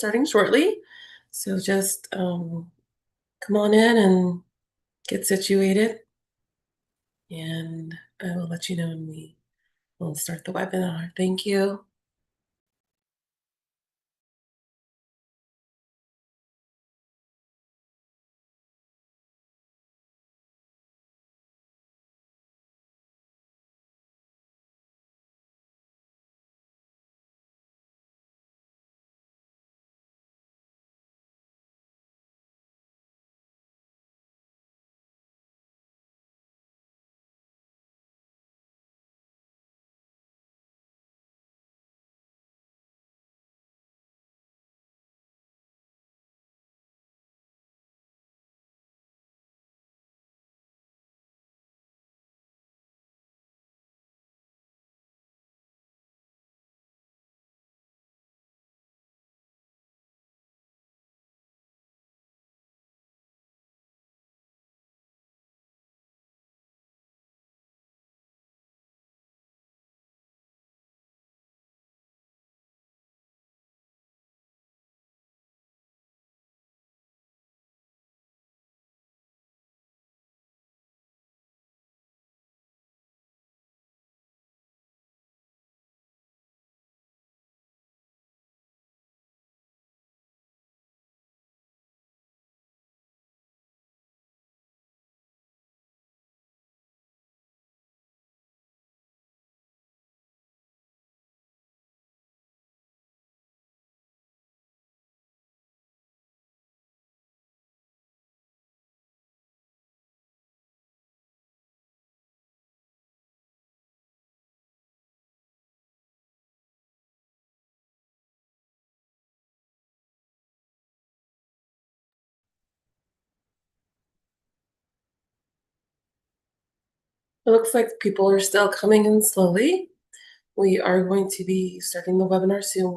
starting shortly. So just come on in and get situated, and I will let you know when we will start the webinar. Thank you. It looks like people are still coming in slowly. We are going to be starting the webinar soon.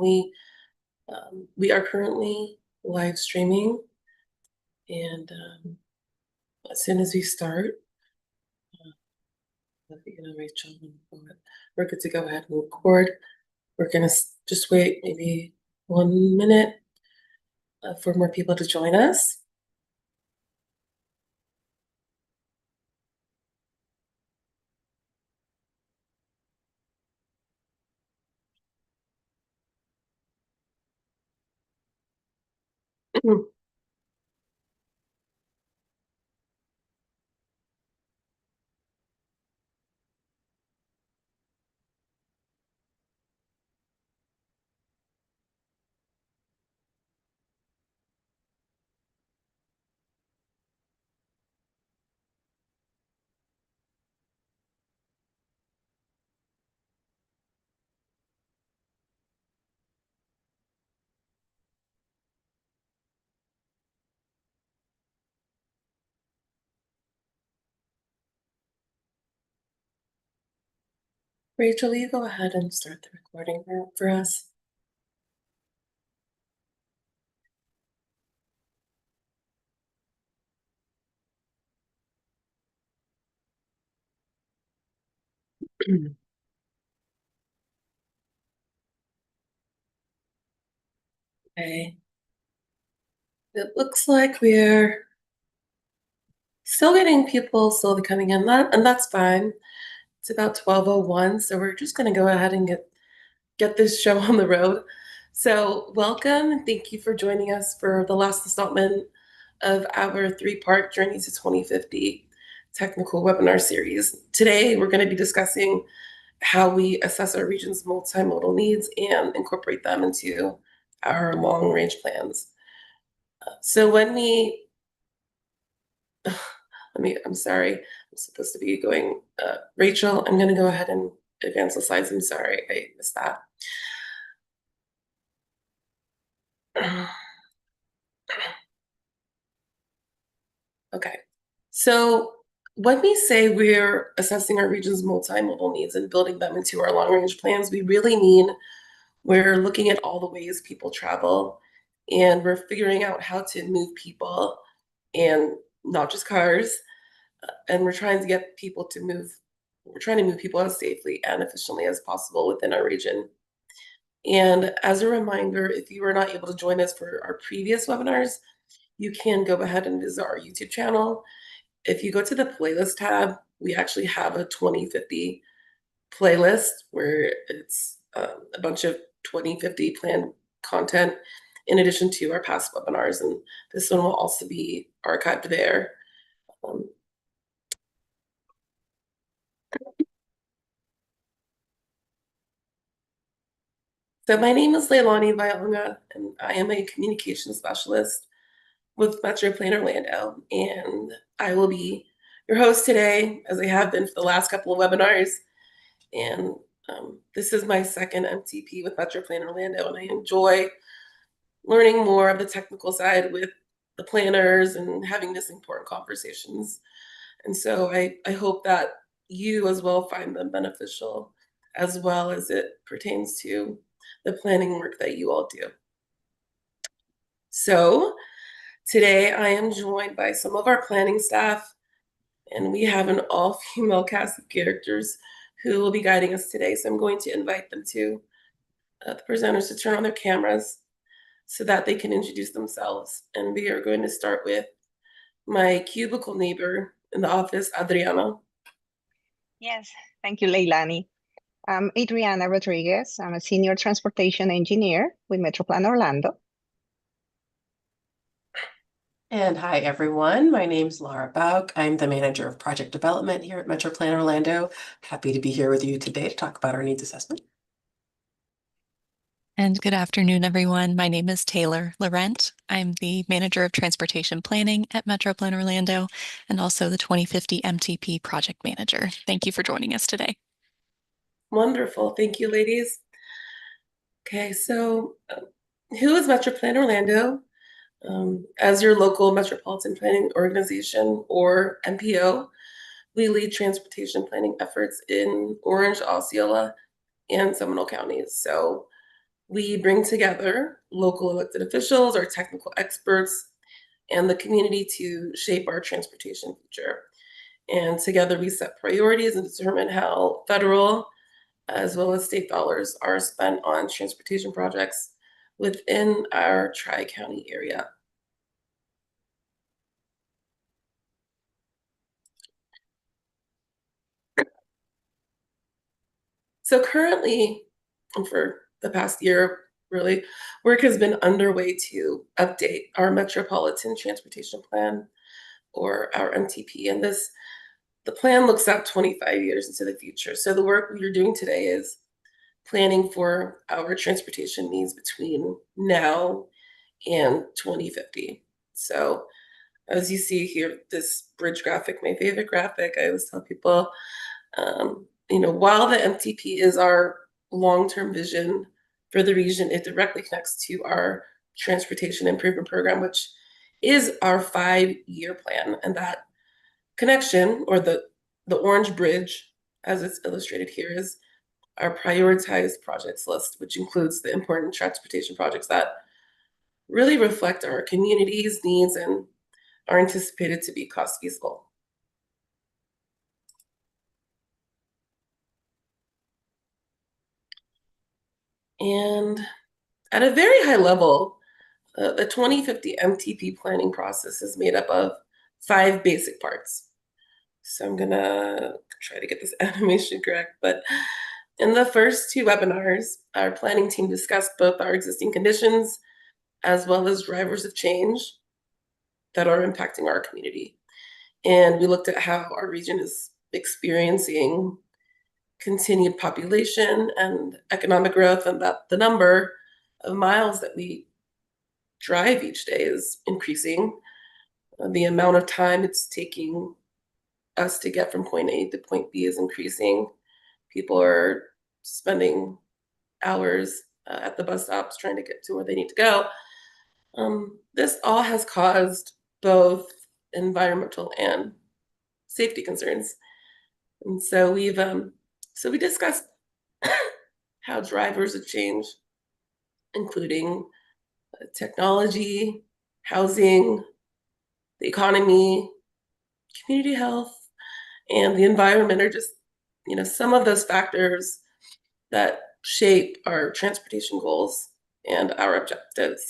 We are currently live streaming, and as soon as we start, Rachel, we're good to go ahead and record. We're gonna just wait maybe 1 minute for more people to join us. Rachel, will you go ahead and start the recording for us? Okay. It looks like we're still getting people slowly coming in, and that's fine. It's about 12:01, so we're just going to go ahead and get this show on the road. So welcome, and thank you for joining us for the last installment of our three-part Journey to 2050 technical webinar series. Today, we're going to be discussing how we assess our region's multimodal needs and incorporate them into our long-range plans. So when we, I'm sorry, I'm supposed to be going, Rachel, I'm going to go ahead and advance the slides. I'm sorry, I missed that. Okay. So when we say we're assessing our region's multimodal needs and building them into our long-range plans, we really mean we're looking at all the ways people travel, and we're figuring out how to move people and not just cars. And we're trying to get people to move, we're trying to move people as safely and efficiently as possible within our region. And as a reminder, if you were not able to join us for our previous webinars, you can go ahead and visit our YouTube channel. If you go to the playlist tab, we actually have a 2050 playlist where it's a bunch of 2050 planned content in addition to our past webinars. And this one will also be archived there. So my name is Leilani Vayalonga, and I am a communication specialist with Metro Plan Orlando. And I will be your host today, as I have been for the last couple of webinars. And this is my second MTP with Metro Plan Orlando, and I enjoy learning more of the technical side with the planners and having this important conversations. And so I hope that you as well find them beneficial, as well as it pertains to the planning work that you all do. So today I am joined by some of our planning staff, and we have an all-female cast of characters who will be guiding us today. So I'm going to invite them to the presenters to turn on their cameras so that they can introduce themselves. And we are going to start with my cubicle neighbor in the office, Adriana. Yes, thank you, Leilani. I'm Adriana Rodriguez. I'm a senior transportation engineer with Metroplan Orlando. And hi, everyone. My name's Laura Bauk. I'm the manager of project development here at Metroplan Orlando. Happy to be here with you today to talk about our needs assessment. And good afternoon, everyone. My name is Taylor Laurent. I'm the manager of transportation planning at Metroplan Orlando and also the 2050 MTP project manager. Thank you for joining us today. Wonderful. Thank you, ladies. Okay, so who is Metroplan Orlando? As your local metropolitan planning organization, or MPO, we lead transportation planning efforts in Orange, Osceola, and Seminole counties. So we bring together local elected officials, our technical experts, and the community to shape our transportation future. And together we set priorities and determine how federal as well as state dollars are spent on transportation projects within our Tri-County area. So currently, and for the past year, really, work has been underway to update our Metropolitan Transportation Plan, or our MTP. And the plan looks out 25 years into the future. So the work we are doing today is planning for our transportation needs between now and 2050. So as you see here, this bridge graphic, my favorite graphic, I always tell people, while the MTP is our long-term vision for the region, it directly connects to our transportation improvement program, which is our 5-year plan. And that connection, or the orange bridge, as it's illustrated here, is our prioritized projects list, which includes the important transportation projects that really reflect our community's needs and are anticipated to be cost feasible. And at a very high level, the 2050 MTP planning process is made up of 5 basic parts. So I'm gonna try to get this animation correct, but in the first 2 webinars, our planning team discussed both our existing conditions as well as drivers of change that are impacting our community. And we looked at how our region is experiencing continued population and economic growth, and that the number of miles that we drive each day is increasing. The amount of time it's taking us to get from point A to point B is increasing. People are spending hours at the bus stops trying to get to where they need to go. This all has caused both environmental and safety concerns. And so we discussed how drivers have changed, including technology, housing, the economy, community health, and the environment are just, some of those factors that shape our transportation goals and our objectives.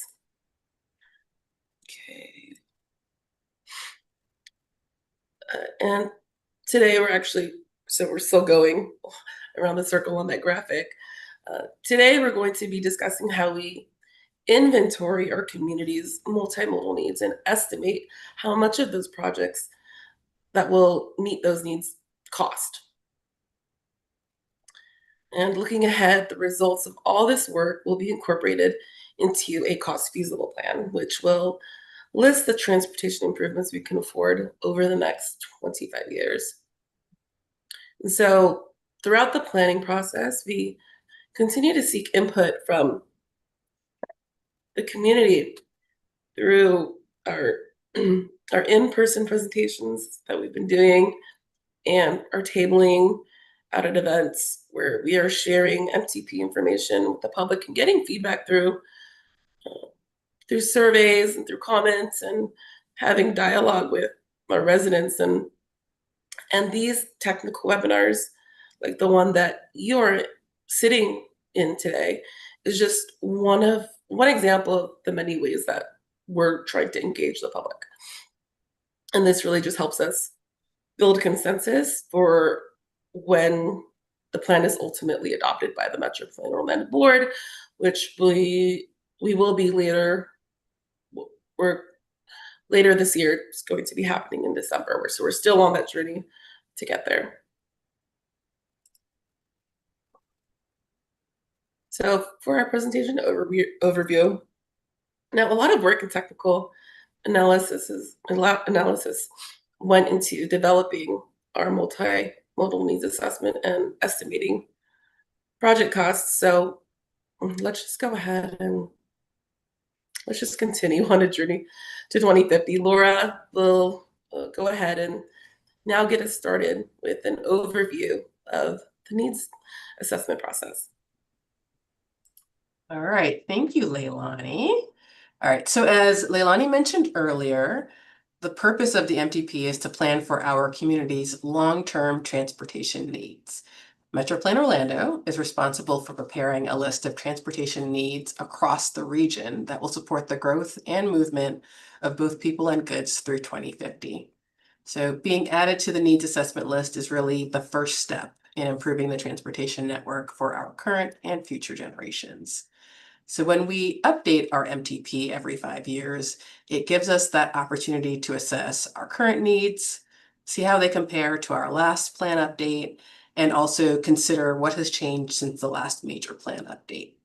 Okay. And today we're still going around the circle on that graphic. Today we're going to be discussing how we inventory our community's multimodal needs and estimate how much of those projects that will meet those needs cost. And looking ahead, the results of all this work will be incorporated into a cost feasible plan, which will list the transportation improvements we can afford over the next 25 years. And so throughout the planning process, we continue to seek input from the community through our in-person presentations that we've been doing and our tabling out at events where we are sharing MTP information with the public and getting feedback through surveys and through comments and having dialogue with our residents. And these technical webinars, like the one that you're sitting in today, is just one example of the many ways that we're trying to engage the public. And this really just helps us build consensus for when the plan is ultimately adopted by the Metro Plan Orlando Board, which we will be later this year. It's going to be happening in December. So we're still on that journey to get there. So for our presentation overview, now a lot of work and technical analysis went into developing our multimodal needs assessment and estimating project costs. So let's just go ahead and let's just continue on a journey to 2050. Laura will go ahead and now get us started with an overview of the needs assessment process. All right, thank you, Leilani. All right, so as Leilani mentioned earlier, the purpose of the MTP is to plan for our community's long-term transportation needs. Metro Plan Orlando is responsible for preparing a list of transportation needs across the region that will support the growth and movement of both people and goods through 2050. So being added to the needs assessment list is really the first step in improving the transportation network for our current and future generations. So when we update our MTP every 5 years, it gives us that opportunity to assess our current needs, see how they compare to our last plan update, and also consider what has changed since the last major plan update.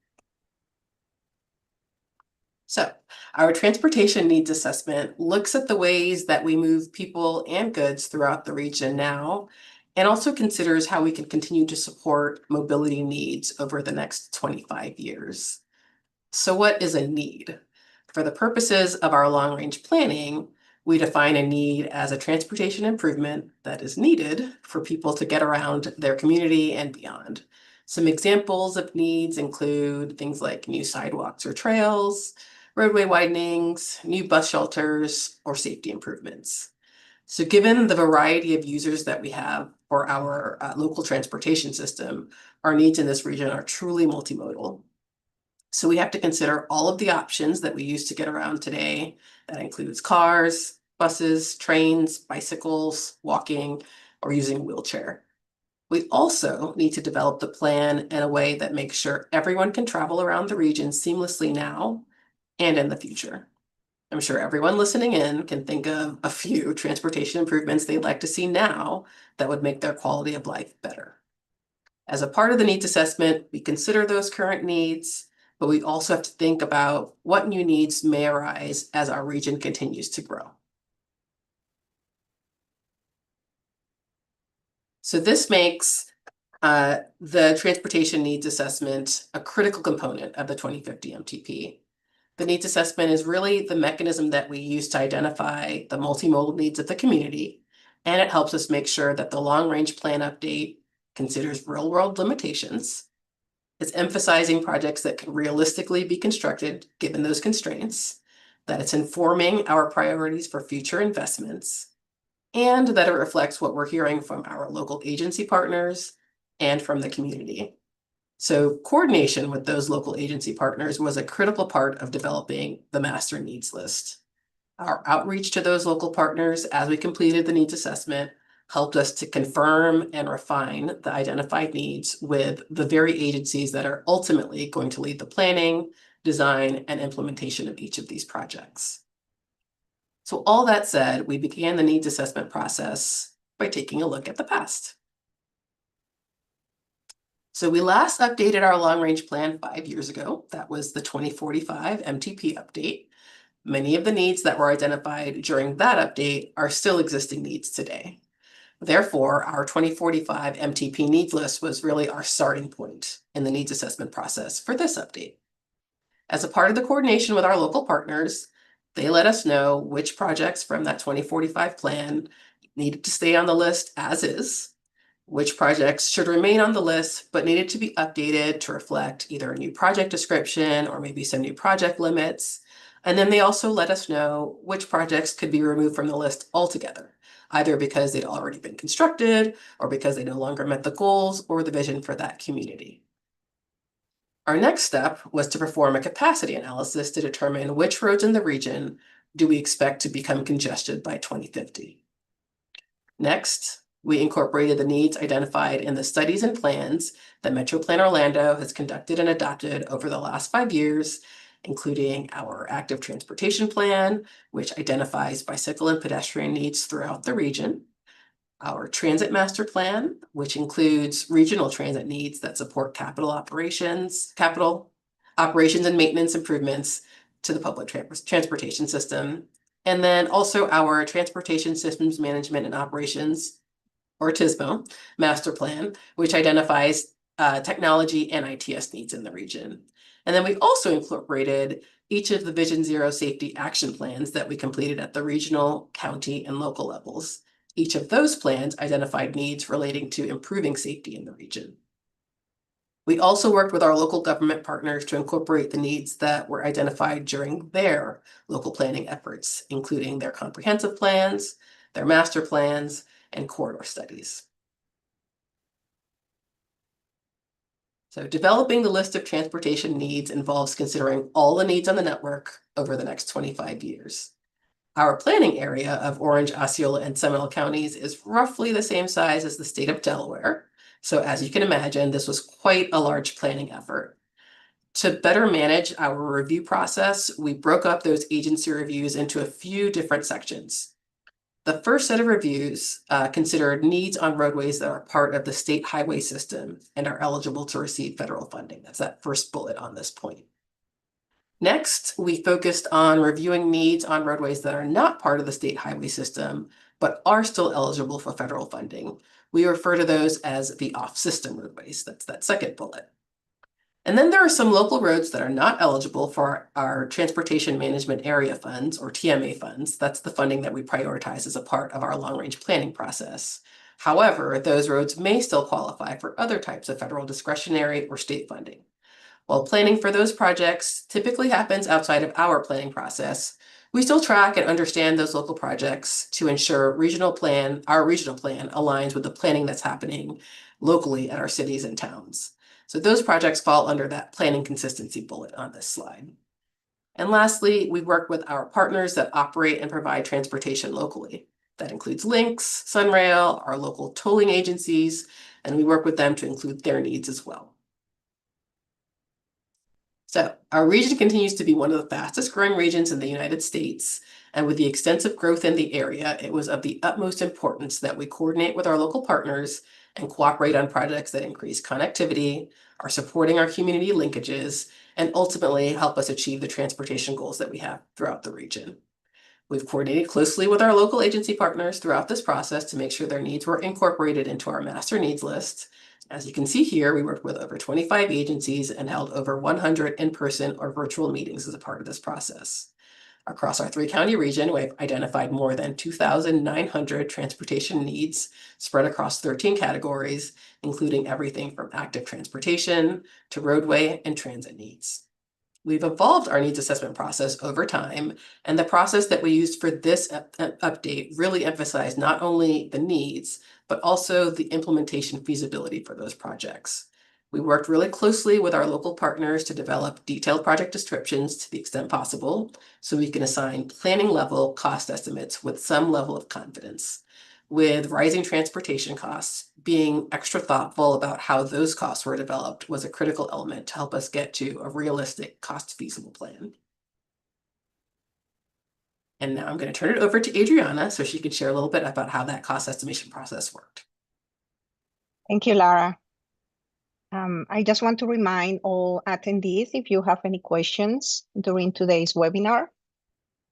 So our transportation needs assessment looks at the ways that we move people and goods throughout the region now, and also considers how we can continue to support mobility needs over the next 25 years. So what is a need? For the purposes of our long-range planning, we define a need as a transportation improvement that is needed for people to get around their community and beyond. Some examples of needs include things like new sidewalks or trails, roadway widenings, new bus shelters, or safety improvements. So given the variety of users that we have for our local transportation system, our needs in this region are truly multimodal. So we have to consider all of the options that we use to get around today. That includes cars, buses, trains, bicycles, walking, or using a wheelchair. We also need to develop the plan in a way that makes sure everyone can travel around the region seamlessly now and in the future. I'm sure everyone listening in can think of a few transportation improvements they'd like to see now that would make their quality of life better. As a part of the needs assessment, we consider those current needs, but we also have to think about what new needs may arise as our region continues to grow. So this makes the transportation needs assessment a critical component of the 2050 MTP. The needs assessment is really the mechanism that we use to identify the multimodal needs of the community, and it helps us make sure that the long-range plan update considers real-world limitations. It's emphasizing projects that can realistically be constructed given those constraints, that it's informing our priorities for future investments, and that it reflects what we're hearing from our local agency partners and from the community. So coordination with those local agency partners was a critical part of developing the master needs list. Our outreach to those local partners as we completed the needs assessment helped us to confirm and refine the identified needs with the very agencies that are ultimately going to lead the planning, design, and implementation of each of these projects. So all that said, we began the needs assessment process by taking a look at the past. So we last updated our long-range plan 5 years ago. That was the 2045 MTP update. Many of the needs that were identified during that update are still existing needs today. Therefore, our 2045 MTP needs list was really our starting point in the needs assessment process for this update. As a part of the coordination with our local partners, they let us know which projects from that 2045 plan needed to stay on the list as is, which projects should remain on the list but needed to be updated to reflect either a new project description or maybe some new project limits. And then they also let us know which projects could be removed from the list altogether, either because they'd already been constructed or because they no longer met the goals or the vision for that community. Our next step was to perform a capacity analysis to determine which roads in the region do we expect to become congested by 2050. Next, we incorporated the needs identified in the studies and plans that Metro Plan Orlando has conducted and adopted over the last 5 years, including our active transportation plan, which identifies bicycle and pedestrian needs throughout the region, our transit master plan, which includes regional transit needs that support capital operations and maintenance improvements to the public transportation system, and then also our transportation systems management and operations, or TSMO, master plan, which identifies technology and ITS needs in the region. And then we've also incorporated each of the Vision Zero safety action plans that we completed at the regional, county, and local levels. Each of those plans identified needs relating to improving safety in the region. We also worked with our local government partners to incorporate the needs that were identified during their local planning efforts, including their comprehensive plans, their master plans, and corridor studies. So developing the list of transportation needs involves considering all the needs on the network over the next 25 years. Our planning area of Orange, Osceola, and Seminole counties is roughly the same size as the state of Delaware. So as you can imagine, this was quite a large planning effort. To better manage our review process, we broke up those agency reviews into a few different sections. The first set of reviews considered needs on roadways that are part of the state highway system and are eligible to receive federal funding. That's that first bullet on this point. Next, we focused on reviewing needs on roadways that are not part of the state highway system, but are still eligible for federal funding. We refer to those as the off-system roadways. That's that second bullet. And then there are some local roads that are not eligible for our Transportation Management Area Funds, or TMA funds. That's the funding that we prioritize as a part of our long-range planning process. However, those roads may still qualify for other types of federal discretionary or state funding. While planning for those projects typically happens outside of our planning process, we still track and understand those local projects to ensure our regional plan aligns with the planning that's happening locally at our cities and towns. So those projects fall under that planning consistency bullet on this slide. And lastly, we work with our partners that operate and provide transportation locally. That includes Lynx, Sunrail, our local tolling agencies, and we work with them to include their needs as well. So our region continues to be one of the fastest growing regions in the United States. And with the extensive growth in the area, it was of the utmost importance that we coordinate with our local partners and cooperate on projects that increase connectivity, are supporting our community linkages, and ultimately help us achieve the transportation goals that we have throughout the region. We've coordinated closely with our local agency partners throughout this process to make sure their needs were incorporated into our master needs list. As you can see here, we worked with over 25 agencies and held over 100 in-person or virtual meetings as a part of this process. Across our 3-county region, we've identified more than 2,900 transportation needs spread across 13 categories, including everything from active transportation to roadway and transit needs. We've evolved our needs assessment process over time, and the process that we used for this update really emphasized not only the needs, but also the implementation feasibility for those projects. We worked really closely with our local partners to develop detailed project descriptions to the extent possible, so we can assign planning level cost estimates with some level of confidence. With rising transportation costs, being extra thoughtful about how those costs were developed was a critical element to help us get to a realistic, cost-feasible plan. And now I'm going to turn it over to Adriana so she can share a little bit about how that cost estimation process worked. Thank you, Lara. I just want to remind all attendees, if you have any questions during today's webinar,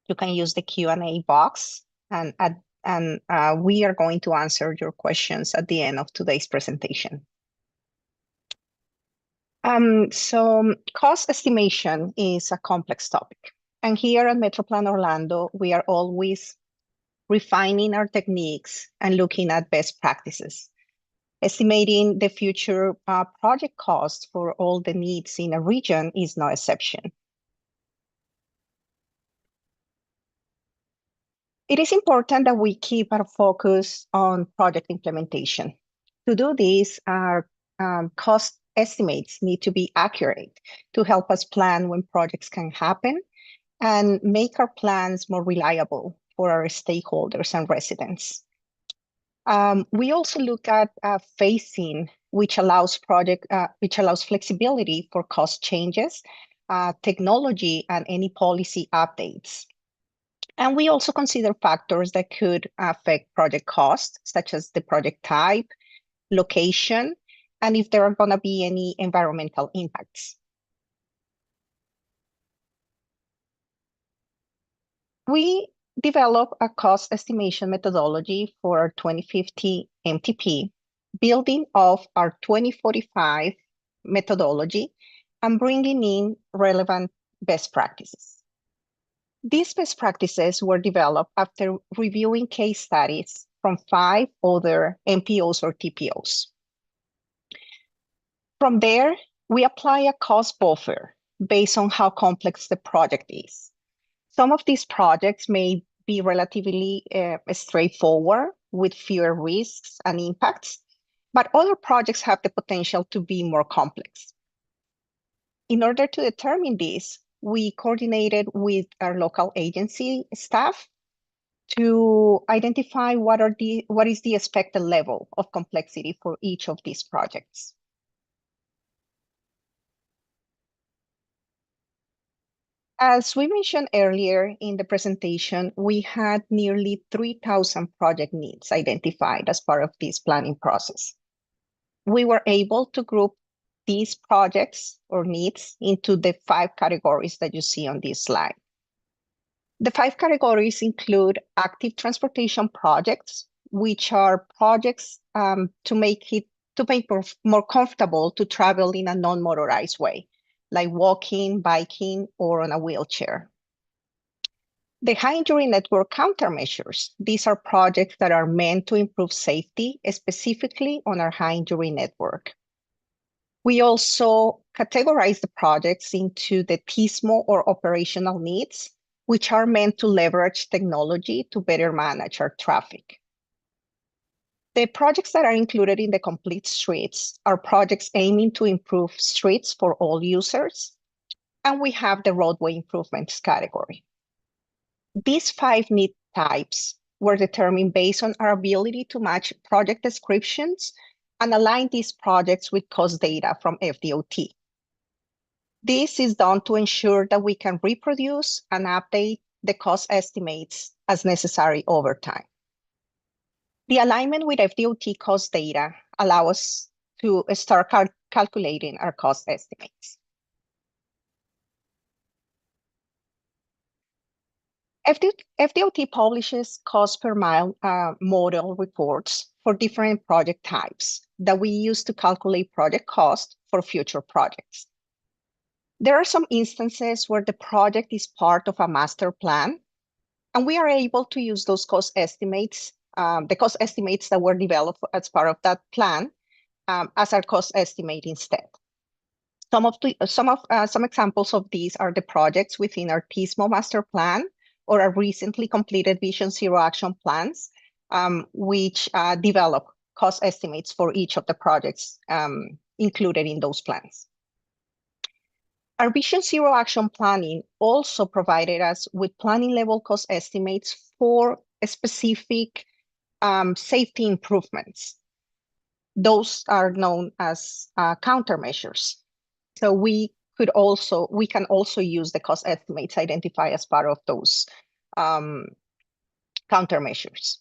you can use the Q&A box, and we are going to answer your questions at the end of today's presentation. So cost estimation is a complex topic. And here at MetroPlan Orlando, we are always refining our techniques and looking at best practices. Estimating the future project cost for all the needs in a region is no exception. It is important that we keep our focus on project implementation. To do this, our cost estimates need to be accurate to help us plan when projects can happen and make our plans more reliable for our stakeholders and residents. We also look at phasing, which allows flexibility for cost changes, technology, and any policy updates. And we also consider factors that could affect project cost, such as the project type, location, and if there are going to be any environmental impacts. We develop a cost estimation methodology for our 2050 MTP, building off our 2045 methodology and bringing in relevant best practices. These best practices were developed after reviewing case studies from 5 other MPOs or TPOs. From there, we apply a cost buffer based on how complex the project is. Some of these projects may be relatively straightforward with fewer risks and impacts, but other projects have the potential to be more complex. In order to determine this, we coordinated with our local agency staff to identify what is the expected level of complexity for each of these projects. As we mentioned earlier in the presentation, we had nearly 3,000 project needs identified as part of this planning process. We were able to group these projects or needs into the 5 categories that you see on this slide. The 5 categories include active transportation projects, which are projects to make it more comfortable to travel in a non-motorized way, like walking, biking, or on a wheelchair. The high injury network countermeasures. These are projects that are meant to improve safety, specifically on our high injury network. We also categorize the projects into the TISMO or operational needs, which are meant to leverage technology to better manage our traffic. The projects that are included in the complete streets are projects aiming to improve streets for all users, and we have the roadway improvements category. These 5 need types were determined based on our ability to match project descriptions and align these projects with cost data from FDOT. This is done to ensure that we can reproduce and update the cost estimates as necessary over time. The alignment with FDOT cost data allows us to start calculating our cost estimates. FDOT publishes cost per mile model reports for different project types that we use to calculate project cost for future projects. There are some instances where the project is part of a master plan, and we are able to use those cost estimates, the cost estimates that were developed as part of that plan, as our cost estimate instead. Some examples of these are the projects within our TISMO master plan or our recently completed Vision Zero action plans, which develop cost estimates for each of the projects included in those plans. Our Vision Zero action planning also provided us with planning level cost estimates for specific safety improvements. Those are known as countermeasures. So we can also use the cost estimates identified as part of those countermeasures.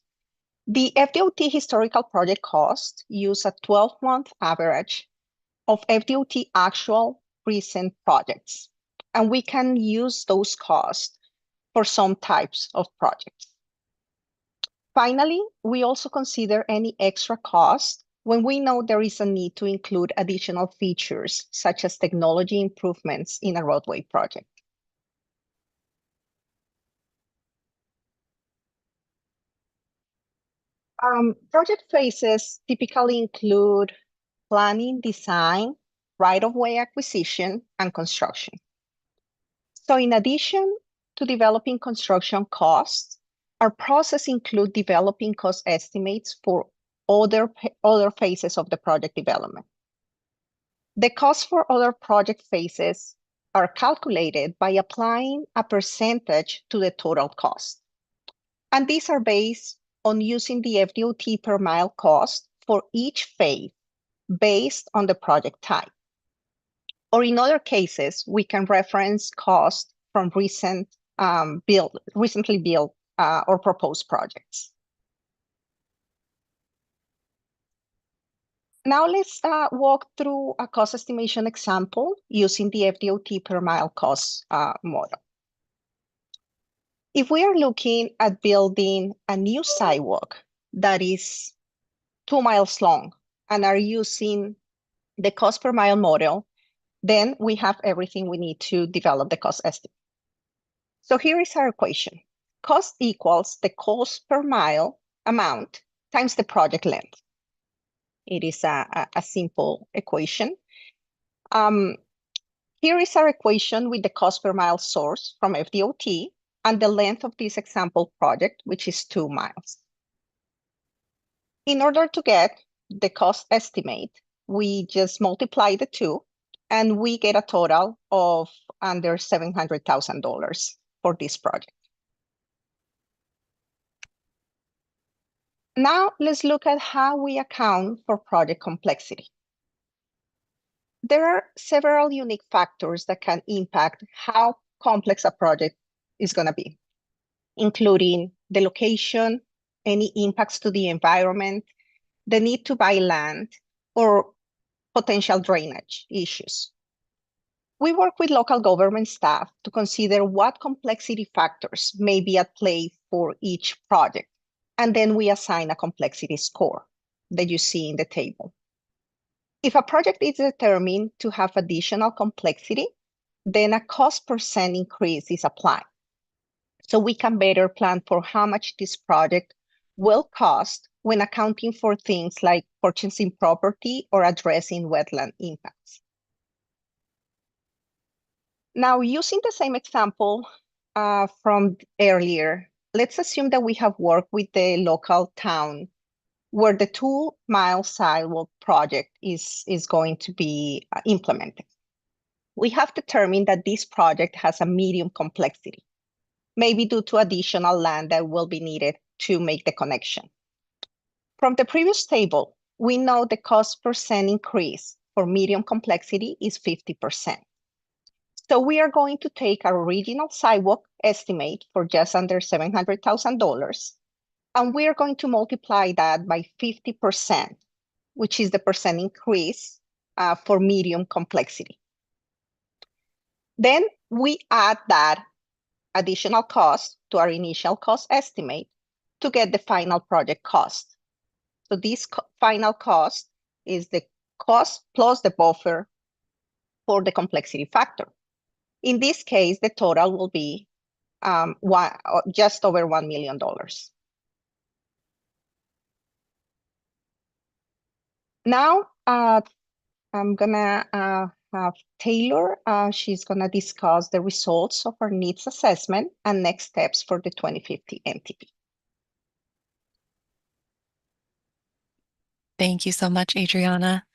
The FDOT historical project cost use a 12-month average of FDOT actual recent projects, and we can use those costs for some types of projects. Finally, we also consider any extra cost when we know there is a need to include additional features, such as technology improvements in a roadway project. Project phases typically include planning, design, right-of-way acquisition, and construction. So in addition to developing construction costs, our process includes developing cost estimates for other phases of the project development. The costs for other project phases are calculated by applying a percentage to the total cost. And these are based on using the FDOT per mile cost for each phase based on the project type. Or in other cases, we can reference costs from recently built or proposed projects. Now let's walk through a cost estimation example using the FDOT per mile cost model. If we are looking at building a new sidewalk that is 2 miles long and are using the cost per mile model, then we have everything we need to develop the cost estimate. So here is our equation. Cost equals the cost per mile amount times the project length. It is a simple equation. Here is our equation with the cost per mile source from FDOT and the length of this example project, which is 2 miles. In order to get the cost estimate, we just multiply the two, and we get a total of under $700,000 for this project. Now let's look at how we account for project complexity. There are several unique factors that can impact how complex a project is going to be, including the location, any impacts to the environment, the need to buy land, or potential drainage issues. We work with local government staff to consider what complexity factors may be at play for each project, and then we assign a complexity score that you see in the table. If a project is determined to have additional complexity, then a cost percent increase is applied. So we can better plan for how much this project will cost when accounting for things like purchasing property or addressing wetland impacts. Now, using the same example from earlier, let's assume that we have worked with the local town where the 2 mile sidewalk project is going to be implemented. We have determined that this project has a medium complexity, maybe due to additional land that will be needed to make the connection. From the previous table, we know the cost percent increase for medium complexity is 50%. So we are going to take our original sidewalk estimate for just under $700,000, and we are going to multiply that by 50%, which is the percent increase for medium complexity. Then we add that additional cost to our initial cost estimate to get the final project cost. So this final cost is the cost plus the buffer for the complexity factor. In this case, the total will be just over $1 million. Now, I'm gonna have Taylor. She's gonna discuss the results of our needs assessment and next steps for the 2050 MTP. Thank you so much, Adriana.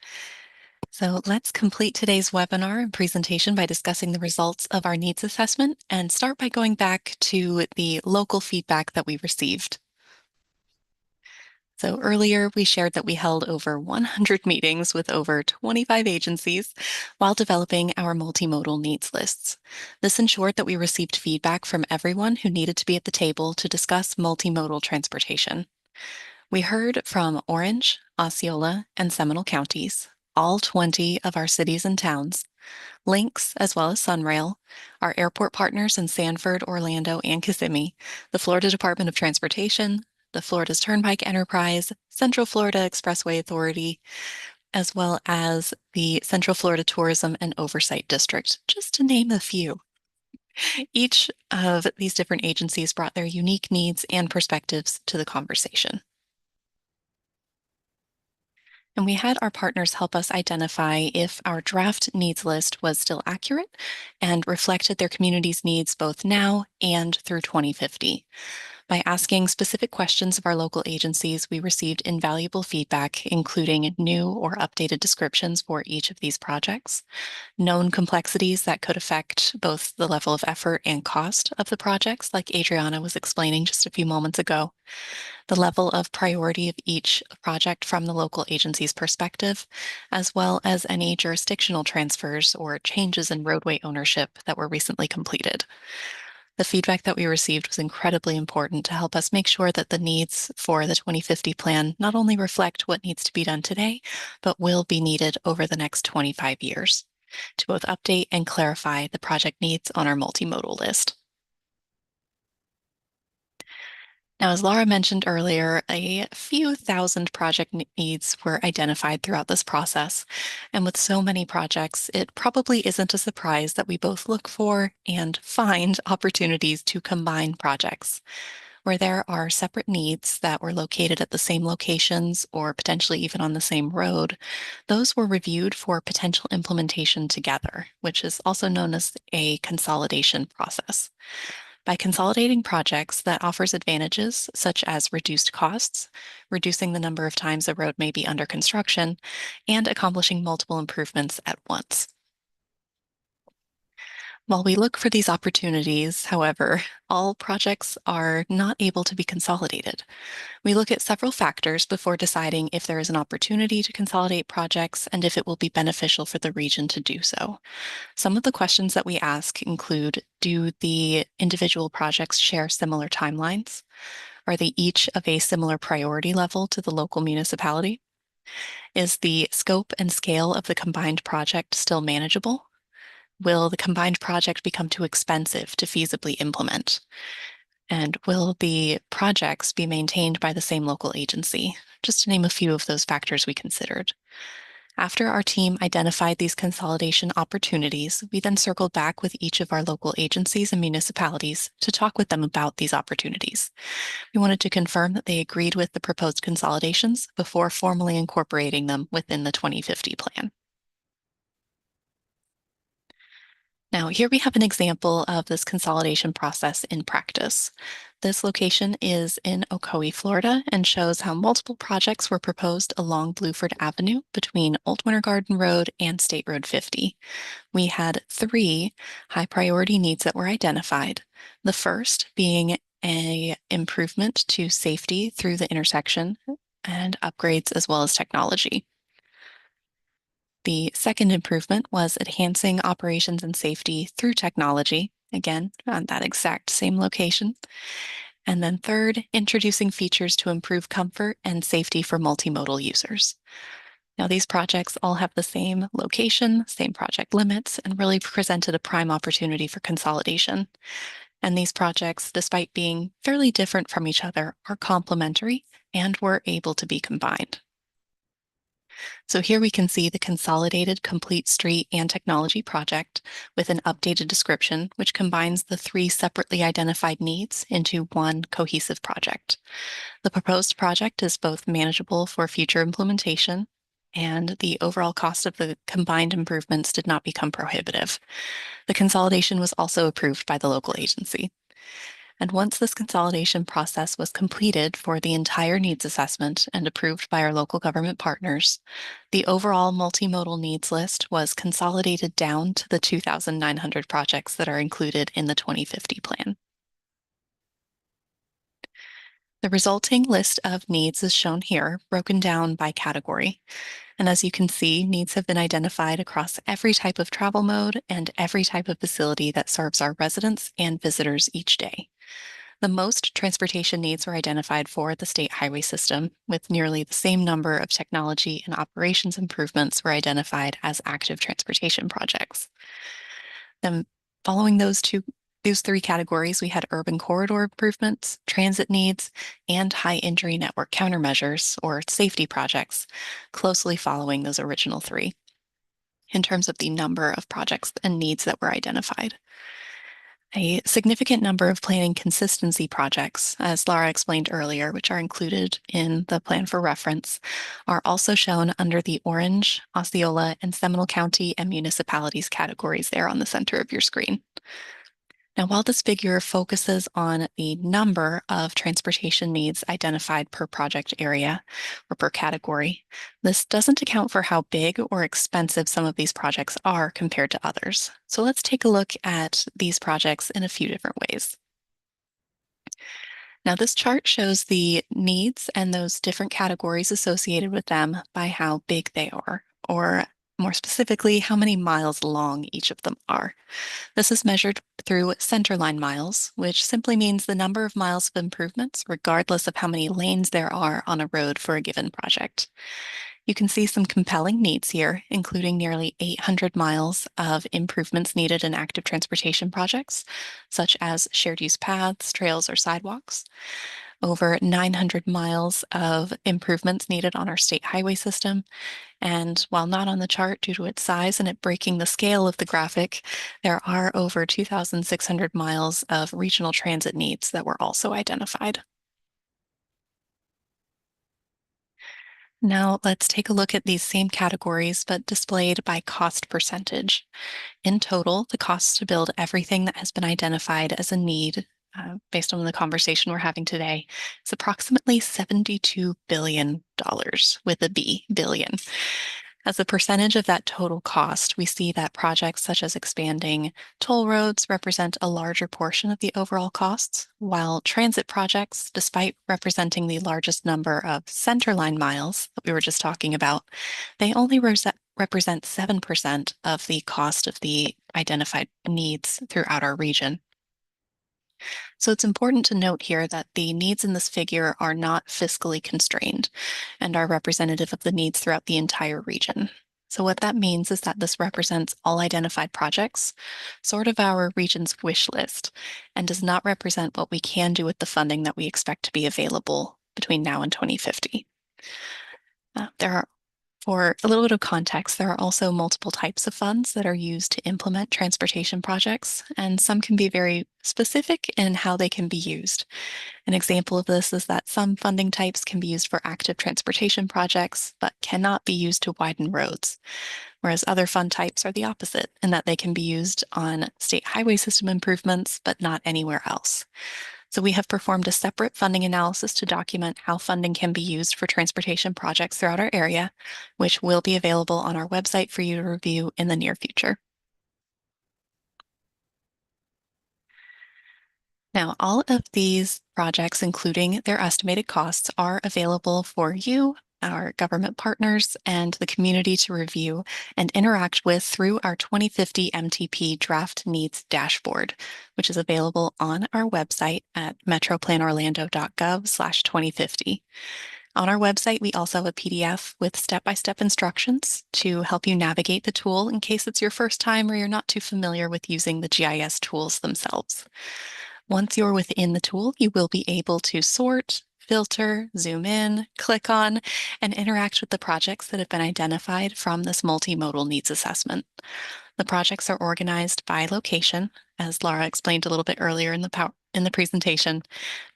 So let's complete today's webinar and presentation by discussing the results of our needs assessment and start by going back to the local feedback that we received. So earlier we shared that we held over 100 meetings with over 25 agencies while developing our multimodal needs lists. This ensured that we received feedback from everyone who needed to be at the table to discuss multimodal transportation. We heard from Orange, Osceola, and Seminole counties, all 20 of our cities and towns, Lynx, as well as Sunrail, our airport partners in Sanford, Orlando, and Kissimmee, the Florida Department of Transportation, the Florida's Turnpike Enterprise, Central Florida Expressway Authority, as well as the Central Florida Tourism and Oversight District, just to name a few. Each of these different agencies brought their unique needs and perspectives to the conversation. And we had our partners help us identify if our draft needs list was still accurate and reflected their community's needs both now and through 2050. By asking specific questions of our local agencies, we received invaluable feedback, including new or updated descriptions for each of these projects, known complexities that could affect both the level of effort and cost of the projects, like Adriana was explaining just a few moments ago, the level of priority of each project from the local agency's perspective, as well as any jurisdictional transfers or changes in roadway ownership that were recently completed. The feedback that we received was incredibly important to help us make sure that the needs for the 2050 plan not only reflect what needs to be done today, but will be needed over the next 25 years to both update and clarify the project needs on our multimodal list. Now, as Laura mentioned earlier, a few thousand project needs were identified throughout this process. And with so many projects, it probably isn't a surprise that we both look for and find opportunities to combine projects. Where there are separate needs that were located at the same locations or potentially even on the same road, those were reviewed for potential implementation together, which is also known as a consolidation process. By consolidating projects, that offers advantages such as reduced costs, reducing the number of times a road may be under construction, and accomplishing multiple improvements at once. While we look for these opportunities, however, all projects are not able to be consolidated. We look at several factors before deciding if there is an opportunity to consolidate projects and if it will be beneficial for the region to do so. Some of the questions that we ask include, do the individual projects share similar timelines? Are they each of a similar priority level to the local municipality? Is the scope and scale of the combined project still manageable? Will the combined project become too expensive to feasibly implement? And will the projects be maintained by the same local agency? Just to name a few of those factors we considered. After our team identified these consolidation opportunities, we then circled back with each of our local agencies and municipalities to talk with them about these opportunities. We wanted to confirm that they agreed with the proposed consolidations before formally incorporating them within the 2050 plan. Now, here we have an example of this consolidation process in practice. This location is in Ocoee, Florida, and shows how multiple projects were proposed along Blueford Avenue between Old Winter Garden Road and State Road 50. We had 3 high priority needs that were identified. The first being an improvement to safety through the intersection and upgrades as well as technology. The second improvement was enhancing operations and safety through technology, again, on that exact same location. And then third, introducing features to improve comfort and safety for multimodal users. Now, these projects all have the same location, same project limits, and really presented a prime opportunity for consolidation. And these projects, despite being fairly different from each other, are complementary and were able to be combined. So here we can see the consolidated complete street and technology project with an updated description, which combines the 3 separately identified needs into one cohesive project. The proposed project is both manageable for future implementation, and the overall cost of the combined improvements did not become prohibitive. The consolidation was also approved by the local agency. And once this consolidation process was completed for the entire needs assessment and approved by our local government partners, the overall multimodal needs list was consolidated down to the 2,900 projects that are included in the 2050 plan. The resulting list of needs is shown here, broken down by category. And as you can see, needs have been identified across every type of travel mode and every type of facility that serves our residents and visitors each day. The most transportation needs were identified for the state highway system, with nearly the same number of technology and operations improvements were identified as active transportation projects. Then following those three categories, we had urban corridor improvements, transit needs, and high injury network countermeasures or safety projects, closely following those original three in terms of the number of projects and needs that were identified. A significant number of planning consistency projects, as Laura explained earlier, which are included in the plan for reference, are also shown under the Orange, Osceola, and Seminole County and municipalities categories there on the center of your screen. Now, while this figure focuses on the number of transportation needs identified per project area or per category, this doesn't account for how big or expensive some of these projects are compared to others. So let's take a look at these projects in a few different ways. Now, this chart shows the needs and those different categories associated with them by how big they are, or more specifically, how many miles long each of them are. This is measured through centerline miles, which simply means the number of miles of improvements, regardless of how many lanes there are on a road for a given project. You can see some compelling needs here, including nearly 800 miles of improvements needed in active transportation projects, such as shared use paths, trails, or sidewalks. Over 900 miles of improvements needed on our state highway system. And while not on the chart due to its size and it breaking the scale of the graphic, there are over 2,600 miles of regional transit needs that were also identified. Now let's take a look at these same categories, but displayed by cost percentage. In total, the cost to build everything that has been identified as a need, based on the conversation we're having today, is approximately $72 billion with a B, billion. As a percentage of that total cost, we see that projects such as expanding toll roads represent a larger portion of the overall costs, while transit projects, despite representing the largest number of centerline miles that we were just talking about, they only represent 7% of the cost of the identified needs throughout our region. So it's important to note here that the needs in this figure are not fiscally constrained and are representative of the needs throughout the entire region. So what that means is that this represents all identified projects, sort of our region's wish list, and does not represent what we can do with the funding that we expect to be available between now and 2050. For a little bit of context, there are also multiple types of funds that are used to implement transportation projects, and some can be very specific in how they can be used. An example of this is that some funding types can be used for active transportation projects, but cannot be used to widen roads, whereas other fund types are the opposite in that they can be used on state highway system improvements, but not anywhere else. So we have performed a separate funding analysis to document how funding can be used for transportation projects throughout our area, which will be available on our website for you to review in the near future. Now, all of these projects, including their estimated costs, are available for you, our government partners, and the community to review and interact with through our 2050 MTP Draft Needs Dashboard, which is available on our website at metroplanorlando.gov/2050. On our website, we also have a PDF with step-by-step instructions to help you navigate the tool in case it's your first time or you're not too familiar with using the GIS tools themselves. Once you're within the tool, you will be able to sort, filter, zoom in, click on, and interact with the projects that have been identified from this multimodal needs assessment. The projects are organized by location, as Laura explained a little bit earlier in the presentation,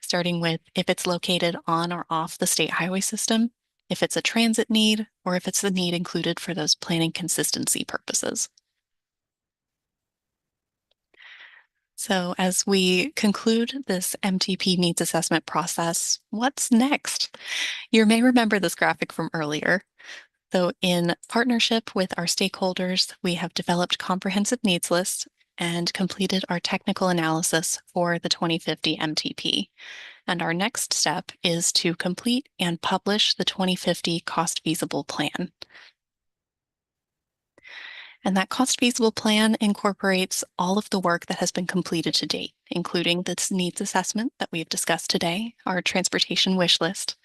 starting with if it's located on or off the state highway system, if it's a transit need, or if it's the need included for those planning consistency purposes. So as we conclude this MTP needs assessment process, what's next? You may remember this graphic from earlier. So in partnership with our stakeholders, we have developed comprehensive needs lists and completed our technical analysis for the 2050 MTP. And our next step is to complete and publish the 2050 cost feasible plan. And that cost feasible plan incorporates all of the work that has been completed to date, including this needs assessment that we've discussed today, our transportation wish list,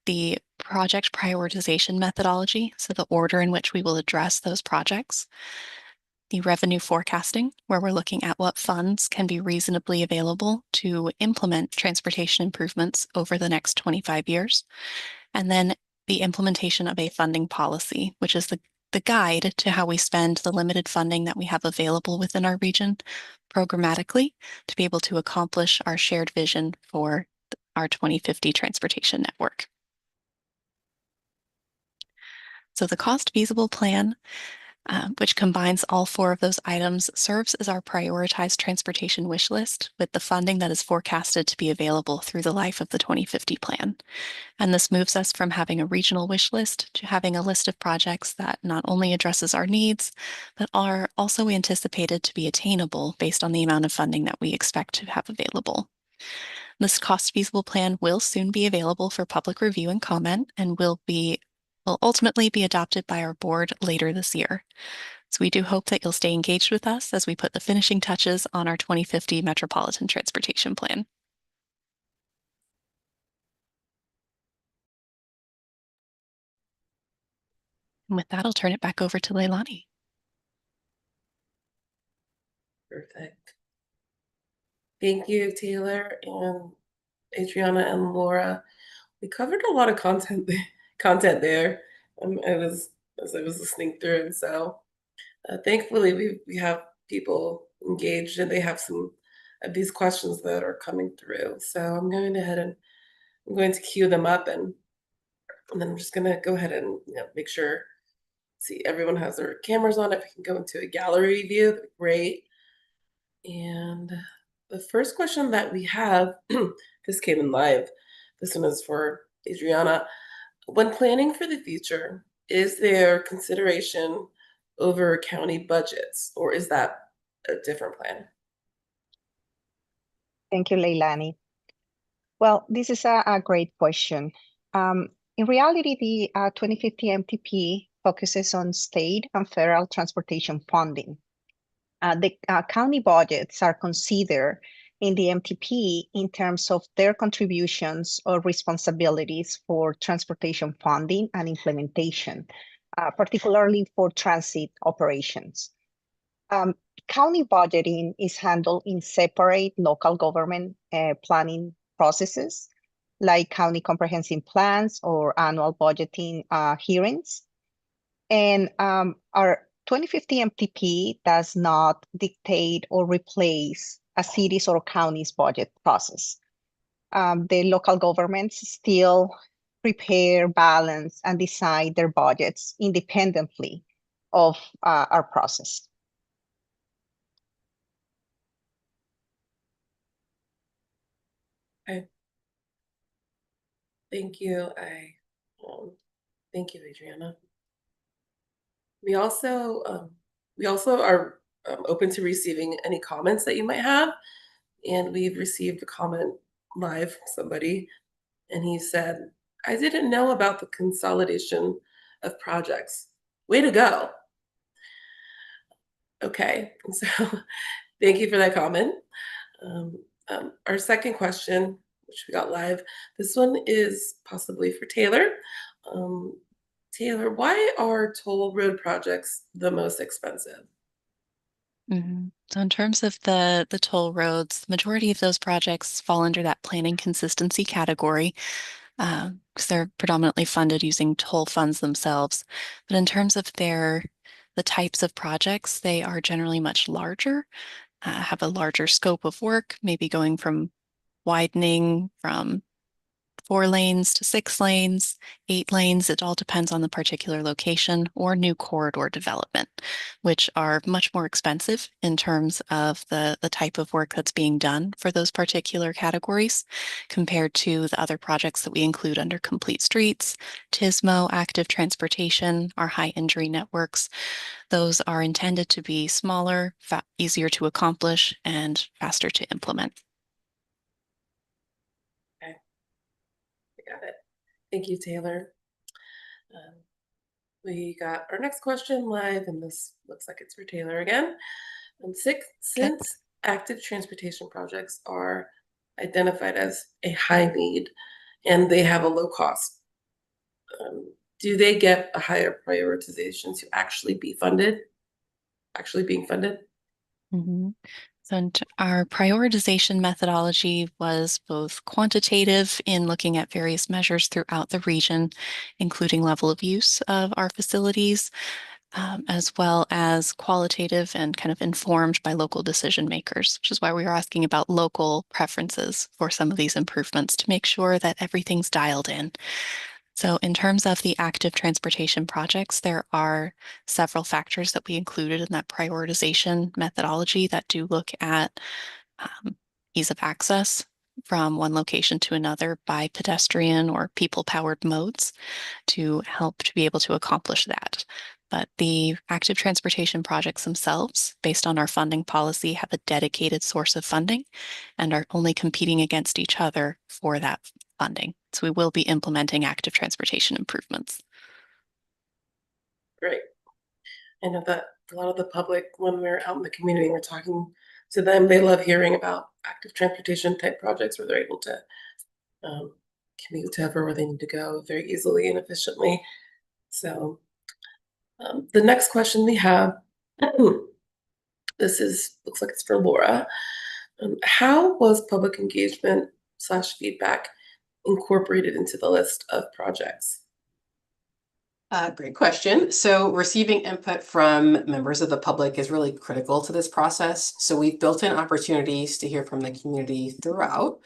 the project prioritization methodology, so the order in which we will address those projects, the revenue forecasting, where we're looking at what funds can be reasonably available to implement transportation improvements over the next 25 years, and then the implementation of a funding policy, which is the guide to how we spend the limited funding that we have available within our region programmatically to be able to accomplish our shared vision for our 2050 transportation network. So the cost feasible plan, which combines all four of those items, serves as our prioritized transportation wish list with the funding that is forecasted to be available through the life of the 2050 plan. And this moves us from having a regional wish list to having a list of projects that not only addresses our needs, but are also anticipated to be attainable based on the amount of funding that we expect to have available. This cost feasible plan will soon be available for public review and comment and will ultimately be adopted by our board later this year. So we do hope that you'll stay engaged with us as we put the finishing touches on our 2050 Metropolitan Transportation Plan. And with that, I'll turn it back over to Leilani. Perfect. Thank you, Taylor and Adriana and Laura. We covered a lot of content there. As I was listening through, and so thankfully we have people engaged and they have some of these questions that are coming through. So I'm going ahead and I'm going to queue them up, and then I'm just going to go ahead and make sure. See, everyone has their cameras on. If we can go into a gallery view, that'd be great. And the first question that we have, this came in live. This one is for Adriana. When planning for the future, is there consideration over county budgets, or is that a different plan? Thank you, Leilani. Well, this is a great question. In reality, the 2050 MTP focuses on state and federal transportation funding. The county budgets are considered in the MTP in terms of their contributions or responsibilities for transportation funding and implementation, particularly for transit operations. County budgeting is handled in separate local government planning processes, like county comprehensive plans or annual budgeting hearings. And our 2050 MTP does not dictate or replace a city's or county's budget process. The local governments still prepare, balance, and decide their budgets independently of our process. Okay. Thank you. Thank you, Adriana. We also are open to receiving any comments that you might have, and we've received a comment live from somebody, and he said, "I didn't know about the consolidation of projects. Way to go!" Okay, and so thank you for that comment. Our second question, which we got live, this one is possibly for Taylor. Taylor, why are toll road projects the most expensive? So in terms of the toll roads, the majority of those projects fall under that planning consistency category because they're predominantly funded using toll funds themselves. But in terms of the types of projects, they are generally much larger, have a larger scope of work, maybe going from widening from 4 lanes to 6 lanes, 8 lanes. It all depends on the particular location, or new corridor development, which are much more expensive in terms of the type of work that's being done for those particular categories compared to the other projects that we include under Complete Streets, TISMO, Active Transportation, our high injury networks. Those are intended to be smaller, easier to accomplish, and faster to implement. Got it. Thank you, Taylor. We got our next question live, and this looks like it's for Taylor again. Since active transportation projects are identified as a high need and they have a low cost, do they get a higher prioritization to actually be funded? Actually being funded? Mm-hmm. So our prioritization methodology was both quantitative in looking at various measures throughout the region, including level of use of our facilities, as well as qualitative and kind of informed by local decision makers, which is why we were asking about local preferences for some of these improvements to make sure that everything's dialed in. So in terms of the active transportation projects, there are several factors that we included in that prioritization methodology that do look at ease of access from one location to another by pedestrian or people-powered modes to help to be able to accomplish that. But the active transportation projects themselves, based on our funding policy, have a dedicated source of funding and are only competing against each other for that funding. So we will be implementing active transportation improvements. Great. I know that a lot of the public, when we're out in the community, we're talking to them, they love hearing about active transportation type projects where they're able to commute to wherever they need to go very easily and efficiently. So the next question we have, looks like it's for Laura. How was public engagement / feedback incorporated into the list of projects? Great question. So receiving input from members of the public is really critical to this process. So we've built in opportunities to hear from the community throughout.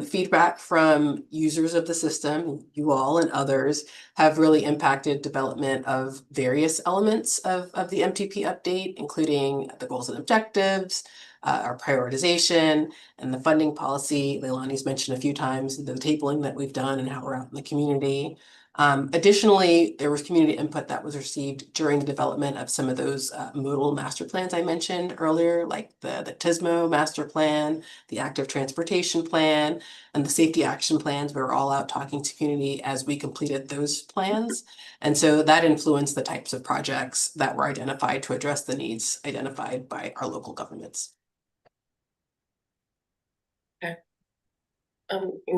Feedback from users of the system, you all and others, have really impacted development of various elements of the MTP update, including the goals and objectives, our prioritization, and the funding policy. Leilani's mentioned a few times the tabling that we've done and how we're out in the community. Additionally, there was community input that was received during the development of some of those modal master plans I mentioned earlier, like the TISMO master plan, the active transportation plan, and the safety action plans. We were all out talking to community as we completed those plans. And so that influenced the types of projects that were identified to address the needs identified by our local governments.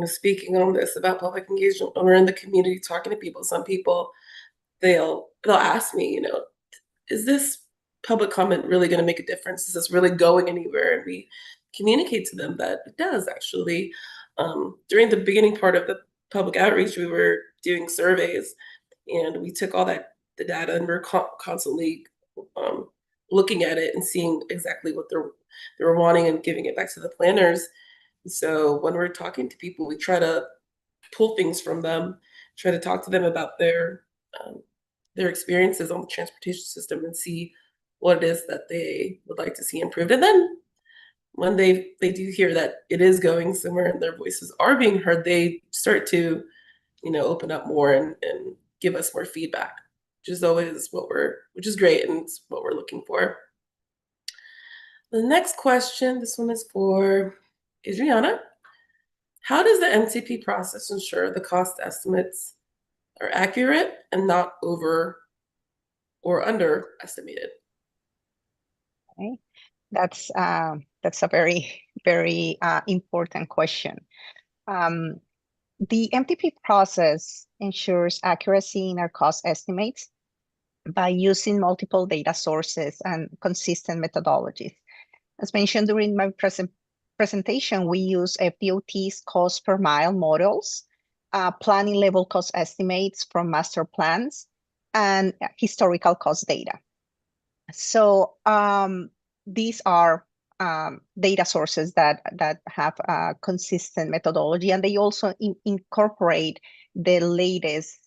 Speaking on this about public engagement, when we're in the community talking to people, some people, they'll ask me, is this public comment really going to make a difference? Is this really going anywhere? And we communicate to them that it does actually. During the beginning part of the public outreach, we were doing surveys, and we took all the data, and we're constantly looking at it and seeing exactly what they were wanting and giving it back to the planners. So when we're talking to people, we try to pull things from them, try to talk to them about their experiences on the transportation system and see what it is that they would like to see improved. And then when they do hear that it is going somewhere and their voices are being heard, they start to, open up more and give us more feedback, which is always which is great, and it's what we're looking for. The next question, this one is for Adriana. How does the MTP process ensure the cost estimates are accurate and not over or underestimated? Okay. That's a very, very important question. The MTP process ensures accuracy in our cost estimates by using multiple data sources and consistent methodologies. As mentioned during my presentation, we use FDOT's cost per mile models, planning level cost estimates from master plans, and historical cost data. So these are data sources that have a consistent methodology, and they also incorporate the latest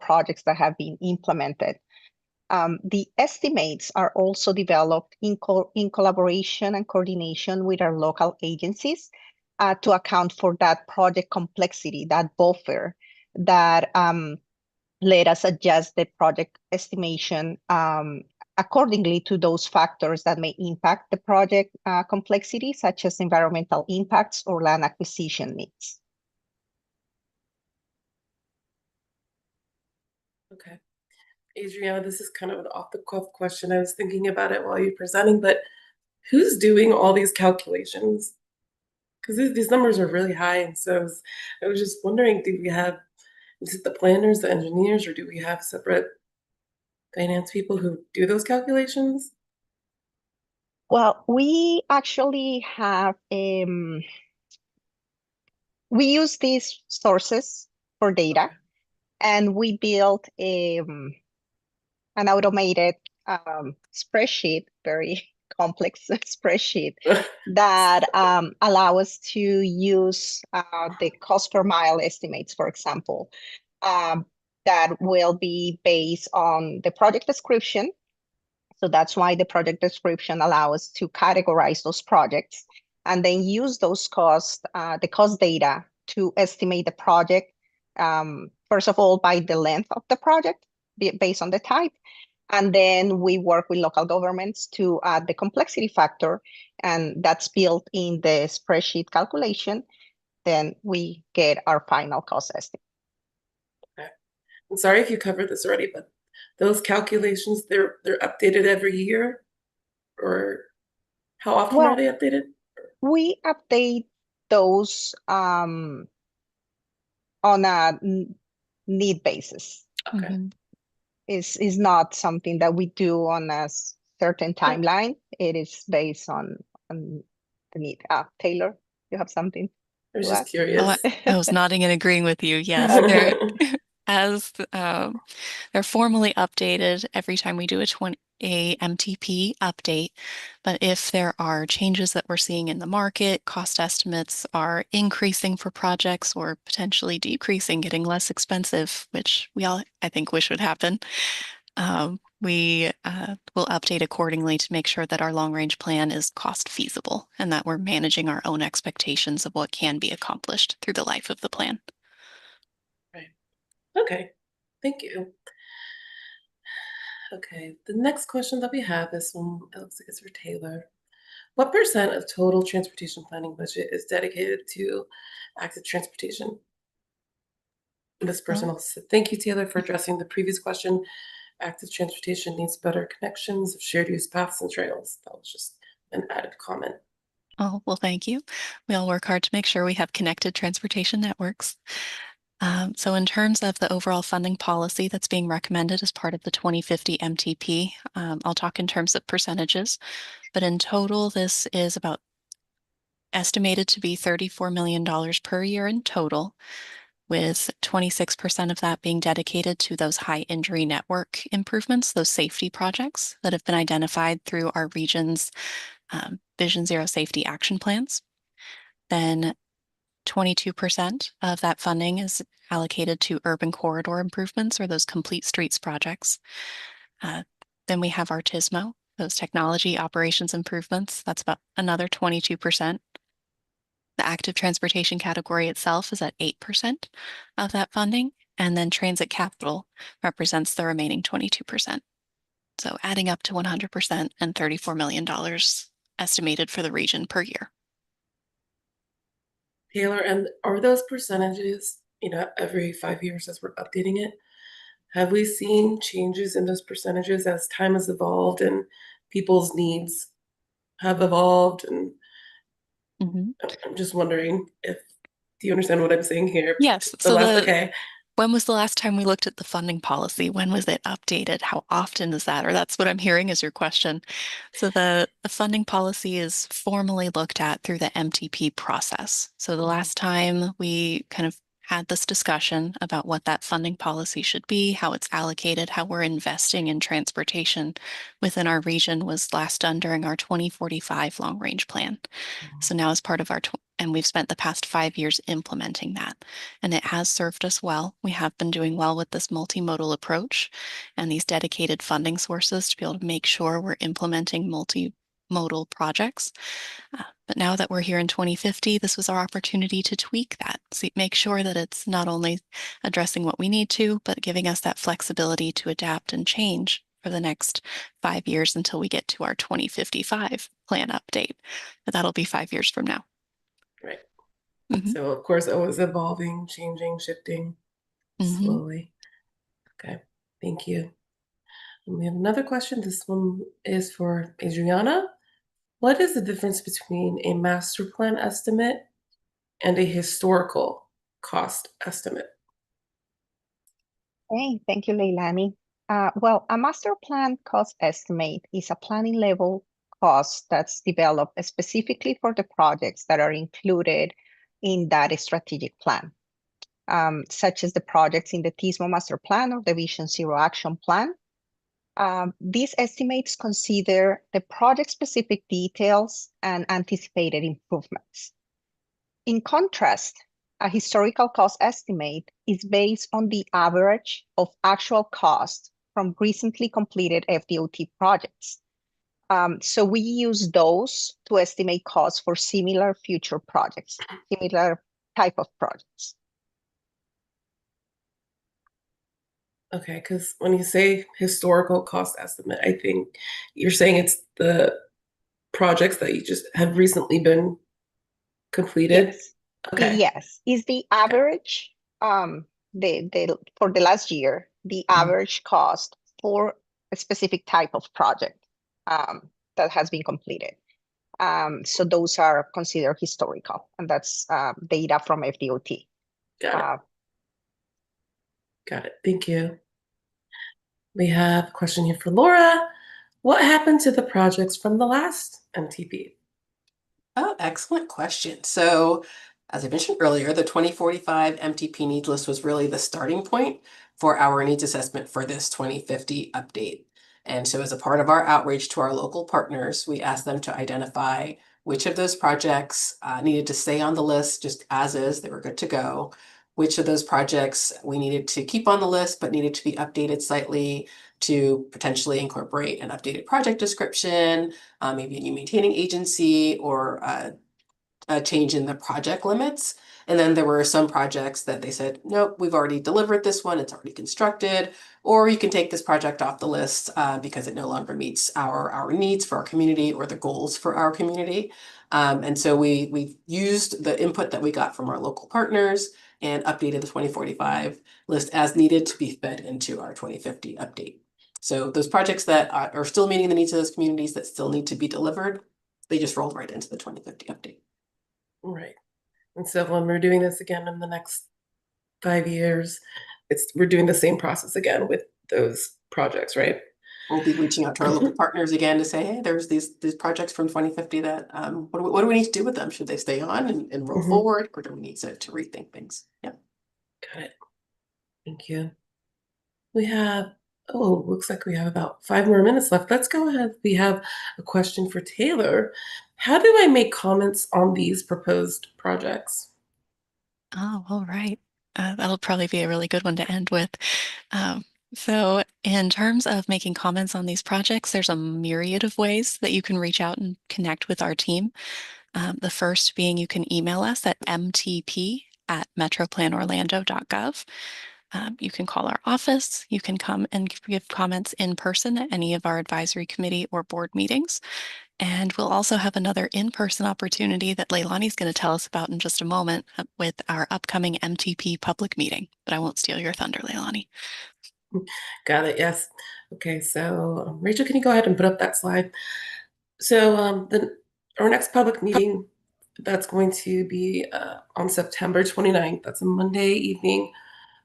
projects that have been implemented. The estimates are also developed in collaboration and coordination with our local agencies to account for that project complexity, that buffer that let us adjust the project estimation accordingly to those factors that may impact the project complexity, such as environmental impacts or land acquisition needs. Okay. Adriana, this is kind of an off-the-cuff question. I was thinking about it while you're presenting, but who's doing all these calculations? Because these numbers are really high, and so I was just wondering, is it the planners, the engineers, or do we have separate finance people who do those calculations? Well, we actually have, we use these sources for data, Okay. and we built an automated spreadsheet, very complex spreadsheet that allow us to use the cost per mile estimates, for example, that will be based on the project description. So that's why the project description allows us to categorize those projects and then use those costs, the cost data to estimate the project, first of all, by the length of the project based on the type. And then we work with local governments to add the complexity factor, and that's built in the spreadsheet calculation. Then we get our final cost estimate. Okay. I'm sorry if you covered this already, but those calculations, they're updated every year, or how often are Well, they updated? we update those on a need basis. Okay. Mhm. Is not something that we do on a certain timeline. It is based on the need. Taylor, you have something I was to just add? curious. I was nodding and agreeing with you. Yes, they're as they're formally updated every time we do a MTP update. But if there are changes that we're seeing in the market, cost estimates are increasing for projects or potentially decreasing, getting less expensive, which we all, I think, wish would happen. We will update accordingly to make sure that our long-range plan is cost feasible and that we're managing our own expectations of what can be accomplished through the life of the plan. Right. Okay. Thank you. Okay. The next question that we have is from, it looks like it's for Taylor. What % of total transportation planning budget is dedicated to active transportation? This person also said, thank you, Taylor, for addressing the previous question. Active transportation needs better connections of shared use paths and trails. That was just an added comment. Oh, well, thank you. We all work hard to make sure we have connected transportation networks. So in terms of the overall funding policy that's being recommended as part of the 2050 MTP, I'll talk in terms of percentages, but in total, this is about estimated to be $34 million per year in total, with 26% of that being dedicated to those high injury network improvements, those safety projects that have been identified through our region's Vision Zero safety action plans. Then 22% of that funding is allocated to urban corridor improvements or those complete streets projects. Then we have our TISMO, those technology operations improvements. That's about another 22%. The active transportation category itself is at 8% of that funding, and then transit capital represents the remaining 22%. So adding up to 100% and $34 million estimated for the region per year. Taylor, and are those percentages, every 5 years as we're updating it, have we seen changes in those percentages as time has evolved and people's needs have evolved? And Mhm. I'm just wondering do you understand what I'm saying here? Yes. Okay. When was the last time we looked at the funding policy? When was it updated? How often is that? Or that's what I'm hearing is your question. So the funding policy is formally looked at through the MTP process. So the last time we kind of had this discussion about what that funding policy should be, how it's allocated, how we're investing in transportation within our region was last done during our 2045 long range plan. So now as part of our, and we've spent the past 5 years implementing that, and it has served us well. We have been doing well with this multimodal approach and these dedicated funding sources to be able to make sure we're implementing multimodal projects. But now that we're here in 2050, this was our opportunity to tweak that, make sure that it's not only addressing what we need to, but giving us that flexibility to adapt and change for the next 5 years until we get to our 2055 plan update. But that'll be 5 years from now. Right. Mhm. So of course, always evolving, changing, shifting Mhm. slowly. Okay, thank you. And we have another question. This one is for Adriana. What is the difference between a master plan estimate and a historical cost estimate? Hey, thank you, Leilani. Well, a master plan cost estimate is a planning level cost that's developed specifically for the projects that are included in that strategic plan, such as the projects in the TISMO Master Plan or the Vision Zero Action Plan. These estimates consider the project-specific details and anticipated improvements. In contrast, a historical cost estimate is based on the average of actual cost from recently completed FDOT projects. So we use those to estimate costs for similar future projects, similar type of projects. Okay, because when you say historical cost estimate, I think you're saying it's the projects that you just have recently been completed. Yes. Okay. Yes, is the average for the last year, the average cost for a specific type of project that has been completed. So those are considered historical, and that's data from FDOT. Got it. Got it. Thank you. We have a question here for Laura. What happened to the projects from the last MTP? Oh, excellent question. So, as I mentioned earlier, the 2045 MTP needs list was really the starting point for our needs assessment for this 2050 update. And so, as a part of our outreach to our local partners, we asked them to identify which of those projects needed to stay on the list just as is, they were good to go. Which of those projects we needed to keep on the list but needed to be updated slightly to potentially incorporate an updated project description, maybe a new maintaining agency, or a change in the project limits. And then there were some projects that they said, nope, we've already delivered this one, it's already constructed, or you can take this project off the list because it no longer meets our needs for our community or the goals for our community. And so we used the input that we got from our local partners and updated the 2045 list as needed to be fed into our 2050 update. So those projects that are still meeting the needs of those communities that still need to be delivered, they just rolled right into the 2050 update. Right. And so when we're doing this again in the next 5 years, we're doing the same process again with those projects, right? We'll be reaching out to our local partners again to say, hey, there's these projects from 2050 that what do we need to do with them? Should they stay on and roll forward, or do we need to rethink things? Yeah. Got it. Thank you. We have, looks like we have about 5 more minutes left. Let's go ahead. We have a question for Taylor. How do I make comments on these proposed projects? Oh, all right. That'll probably be a really good one to end with. So in terms of making comments on these projects, there's a myriad of ways that you can reach out and connect with our team. The first being you can email us at mtp@metroplanorlando.gov. You can call our office. You can come and give comments in person at any of our advisory committee or board meetings. And we'll also have another in-person opportunity that Leilani's going to tell us about in just a moment with our upcoming MTP public meeting. But I won't steal your thunder, Leilani. Got it. Yes. Okay. So Rachel, can you go ahead and put up that slide? So our next public meeting, that's going to be on September 29th. That's a Monday evening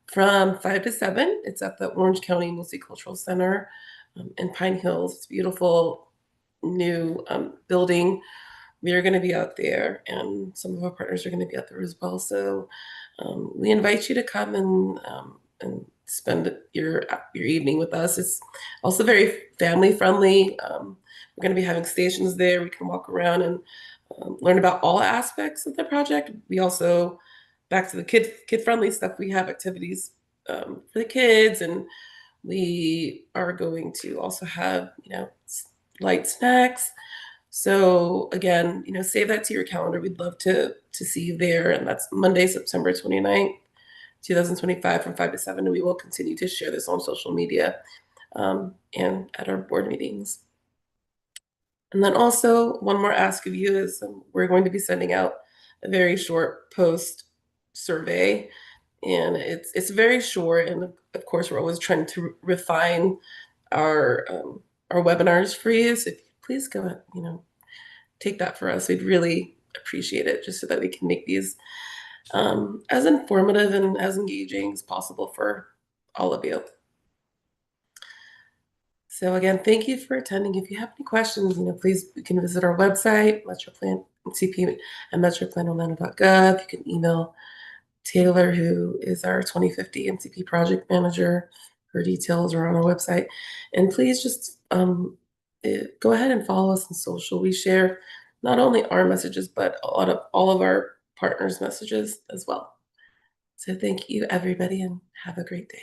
from 5 to 7. It's at the Orange County Multicultural Center in Pine Hills. It's a beautiful new building we are going to be out there, and some of our partners are going to be out there as well. So we invite you to come and spend your evening with us. It's also very family friendly. We're going to be having stations there. We can walk around and learn about all aspects of the project. We also, back to the kid friendly stuff, we have activities for the kids, and we are going to also have, light snacks. So again, save that to your calendar. We'd love to see you there. And that's Monday, September 29th, 2025 from 5 to 7. And we will continue to share this on social media and at our board meetings. And then also one more ask of you is we're going to be sending out a very short post survey, and it's very short. And of course, we're always trying to refine our webinars for you. So if you please go ahead, take that for us. We'd really appreciate it, just so that we can make these as informative and as engaging as possible for all of you. So again, thank you for attending. If you have any questions, please, you can visit our website, MetroPlan MTP at metroplanolano.gov. You can email Taylor, who is our 2050 MTP project manager. Her details are on our website. And please just go ahead and follow us on social. We share not only our messages, but all of our partners' messages as well. So thank you, everybody, and have a great day.